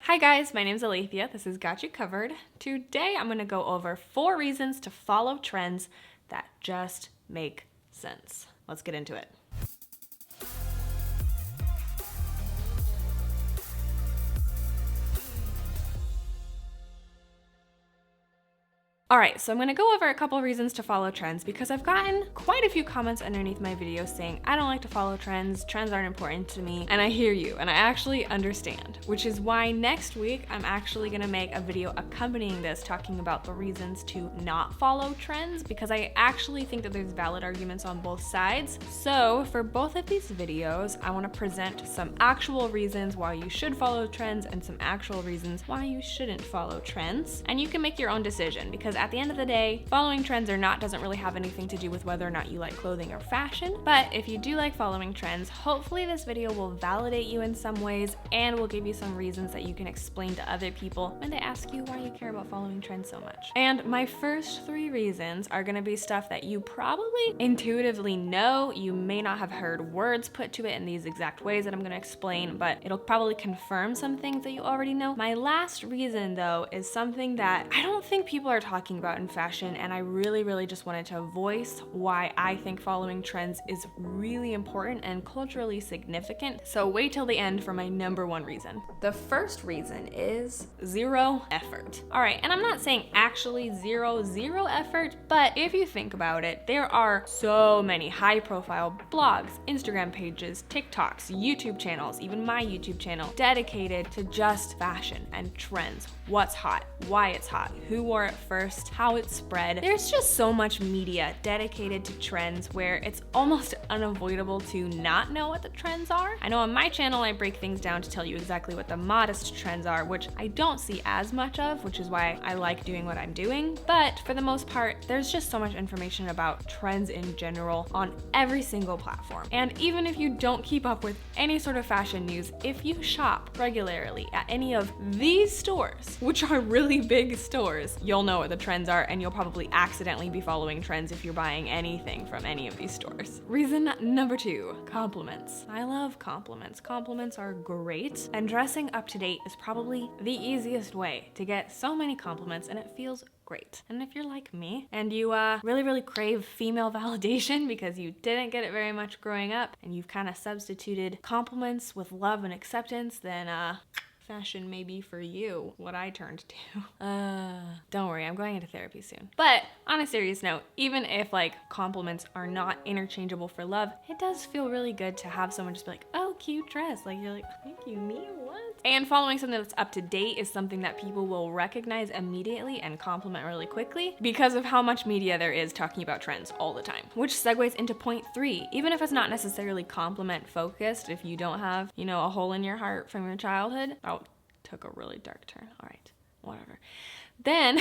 Hi guys, my name's Alethea. This is Got You Covered. Today I'm going to go over 4 reasons to follow trends that just make sense. Let's get into it. All right, so I'm gonna go over a couple reasons to follow trends because I've gotten quite a few comments underneath my videos saying, I don't like to follow trends aren't important to me, and I hear you, and I actually understand, which is why next week I'm actually gonna make a video accompanying this talking about the reasons to not follow trends because I actually think that there's valid arguments on both sides. So for both of these videos, I wanna present some actual reasons why you should follow trends and some actual reasons why you shouldn't follow trends, and you can make your own decision because at the end of the day, following trends or not doesn't really have anything to do with whether or not you like clothing or fashion. But if you do like following trends, hopefully this video will validate you in some ways and will give you some reasons that you can explain to other people when they ask you why you care about following trends so much. And my first 3 reasons are gonna be stuff that you probably intuitively know. You may not have heard words put to it in these exact ways that I'm gonna explain, but it'll probably confirm some things that you already know. My last reason though is something that I don't think people are talking about in fashion, and I really just wanted to voice why I think following trends is really important and culturally significant. So wait till the end for my number 1 reason. The first reason is zero effort. All right, and I'm not saying actually zero effort, but if you think about it, there are so many high-profile blogs, Instagram pages, TikToks, YouTube channels, even my YouTube channel, dedicated to just fashion and trends. What's hot, why it's hot, who wore it first, how it spread. There's just so much media dedicated to trends where it's almost unavoidable to not know what the trends are. I know on my channel I break things down to tell you exactly what the modest trends are, which I don't see as much of, which is why I like doing what I'm doing. But for the most part, there's just so much information about trends in general on every single platform. And even if you don't keep up with any sort of fashion news, if you shop regularly at any of these stores, which are really big stores, you'll know what the trends are, and you'll probably accidentally be following trends if you're buying anything from any of these stores. Reason number 2, compliments. I love compliments. Compliments are great, and dressing up to date is probably the easiest way to get so many compliments, and it feels great. And if you're like me and you really crave female validation because you didn't get it very much growing up and you've kind of substituted compliments with love and acceptance, then fashion may be for you what I turned to. Don't worry, I'm going into therapy soon. But on a serious note, even if like compliments are not interchangeable for love, it does feel really good to have someone just be like, oh, cute dress. Like you're like, thank you, me, what? And following something that's up to date is something that people will recognize immediately and compliment really quickly because of how much media there is talking about trends all the time. Which segues into point 3. Even if it's not necessarily compliment focused, if you don't have, a hole in your heart from your childhood, took a really dark turn. All right, whatever. Then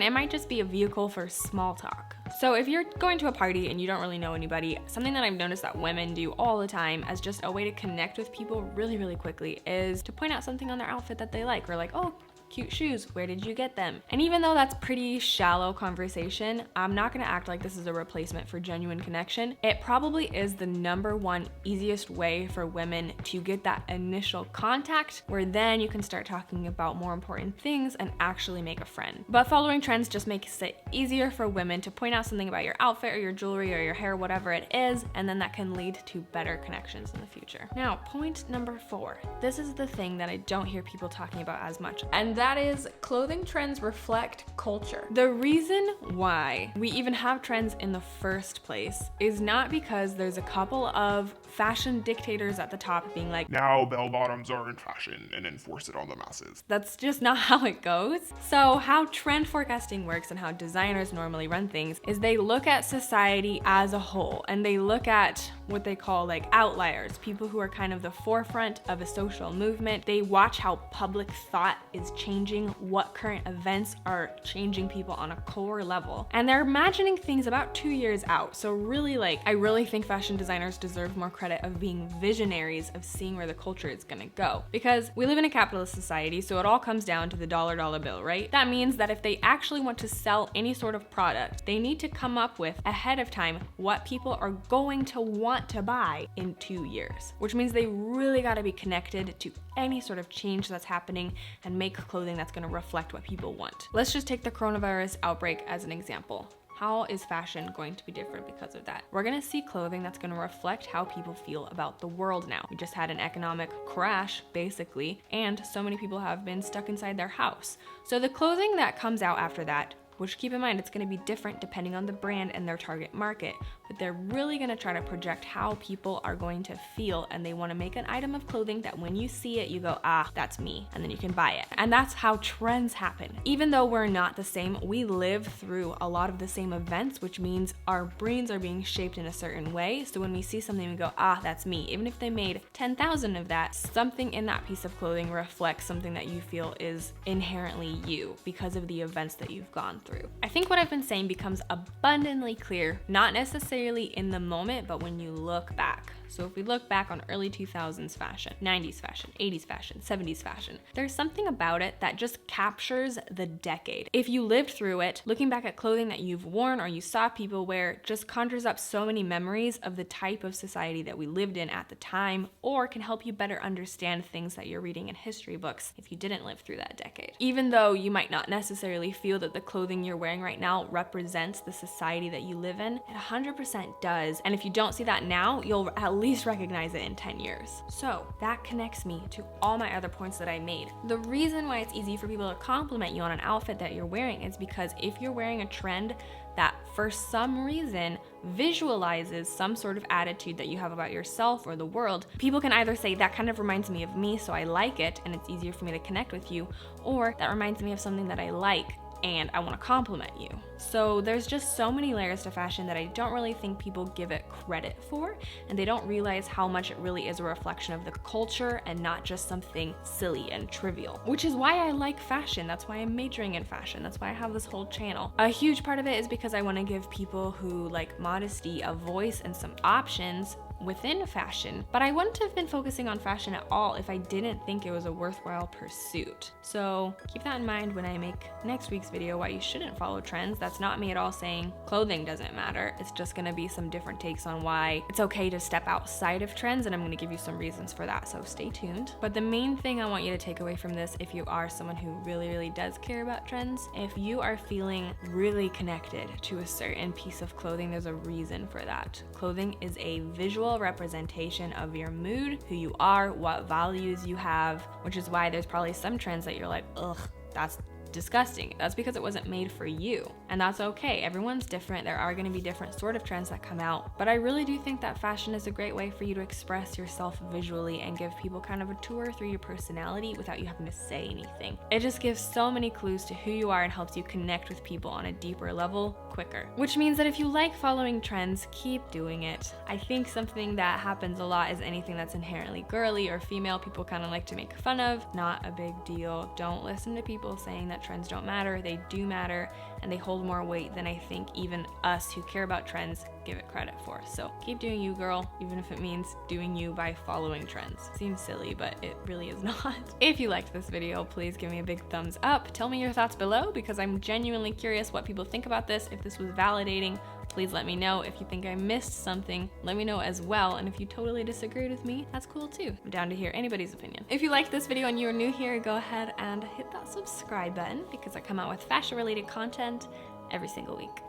it might just be a vehicle for small talk. So if you're going to a party and you don't really know anybody, something that I've noticed that women do all the time as just a way to connect with people really quickly is to point out something on their outfit that they like, or like, oh, cute shoes, where did you get them? And even though that's pretty shallow conversation, I'm not gonna act like this is a replacement for genuine connection. It probably is the number 1 easiest way for women to get that initial contact, where then you can start talking about more important things and actually make a friend. But following trends just makes it easier for women to point out something about your outfit or your jewelry or your hair, whatever it is, and then that can lead to better connections in the future. Now, point number 4. This is the thing that I don't hear people talking about as much, and that is clothing trends reflect culture. The reason why we even have trends in the first place is not because there's a couple of fashion dictators at the top being like, now bell bottoms are in fashion, and enforce it on the masses. That's just not how it goes. So how trend forecasting works and how designers normally run things is they look at society as a whole, and they look at what they call like outliers, people who are kind of the forefront of a social movement. They watch how public thought is changing, what current events are changing people on a core level, and they're imagining things about 2 years out. So really, like, I really think fashion designers deserve more credit credit of being visionaries of seeing where the culture is gonna go. Because we live in a capitalist society, so it all comes down to the dollar bill, right? That means that if they actually want to sell any sort of product, they need to come up with ahead of time what people are going to want to buy in 2 years, which means they really gotta be connected to any sort of change that's happening and make clothing that's gonna reflect what people want. Let's just take the coronavirus outbreak as an example. How is fashion going to be different because of that? We're gonna see clothing that's gonna reflect how people feel about the world now. We just had an economic crash, basically, and so many people have been stuck inside their house. So the clothing that comes out after that, which keep in mind, it's gonna be different depending on the brand and their target market, but they're really gonna try to project how people are going to feel, and they wanna make an item of clothing that when you see it, you go, ah, that's me, and then you can buy it. And that's how trends happen. Even though we're not the same, we live through a lot of the same events, which means our brains are being shaped in a certain way. So when we see something, we go, ah, that's me. Even if they made 10,000 of that, something in that piece of clothing reflects something that you feel is inherently you because of the events that you've gone through. I think what I've been saying becomes abundantly clear, not necessarily in the moment, but when you look back. So if we look back on early 2000s fashion, 90s fashion, 80s fashion, 70s fashion, there's something about it that just captures the decade. If you lived through it, looking back at clothing that you've worn or you saw people wear just conjures up so many memories of the type of society that we lived in at the time, or can help you better understand things that you're reading in history books if you didn't live through that decade. Even though you might not necessarily feel that the clothing you're wearing right now represents the society that you live in, it 100% does. And if you don't see that now, you'll at least recognize it in 10 years. So that connects me to all my other points that I made. The reason why it's easy for people to compliment you on an outfit that you're wearing is because if you're wearing a trend that for some reason visualizes some sort of attitude that you have about yourself or the world, people can either say that kind of reminds me of me, so I like it and it's easier for me to connect with you, or that reminds me of something that I like and I want to compliment you. So there's just so many layers to fashion that I don't really think people give it credit for, and they don't realize how much it really is a reflection of the culture and not just something silly and trivial. Which is why I like fashion. That's why I'm majoring in fashion. That's why I have this whole channel. A huge part of it is because I want to give people who like modesty a voice and some options within fashion, but I wouldn't have been focusing on fashion at all if I didn't think it was a worthwhile pursuit. So keep that in mind when I make next week's video, why you shouldn't follow trends. That's not me at all saying clothing doesn't matter. It's just gonna be some different takes on why it's okay to step outside of trends, and I'm gonna give you some reasons for that, so stay tuned. But the main thing I want you to take away from this, if you are someone who really does care about trends, if you are feeling really connected to a certain piece of clothing, there's a reason for that. Clothing is a visual representation of your mood, who you are, what values you have, which is why there's probably some trends that you're like, ugh, that's disgusting. That's because it wasn't made for you, and that's okay. Everyone's different. There are going to be different sort of trends that come out, but I really do think that fashion is a great way for you to express yourself visually and give people kind of a tour through your personality without you having to say anything. It just gives so many clues to who you are and helps you connect with people on a deeper level quicker, which means that if you like following trends, keep doing it. I think something that happens a lot is anything that's inherently girly or female, people kind of like to make fun of. Not a big deal. Don't listen to people saying that trends don't matter. They do matter, and they hold more weight than I think even us who care about trends give it credit for. So keep doing you, girl, even if it means doing you by following trends. Seems silly, but it really is not. If you liked this video, please give me a big thumbs up. Tell me your thoughts below, because I'm genuinely curious what people think about this. If this was validating, please let me know. If you think I missed something, let me know as well. And if you totally disagreed with me, that's cool too. I'm down to hear anybody's opinion. If you liked this video and you're new here, go ahead and hit that subscribe button, because I come out with fashion related content every single week.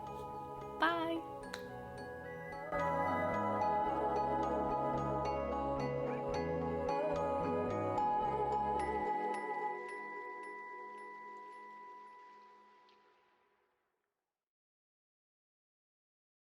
Bye.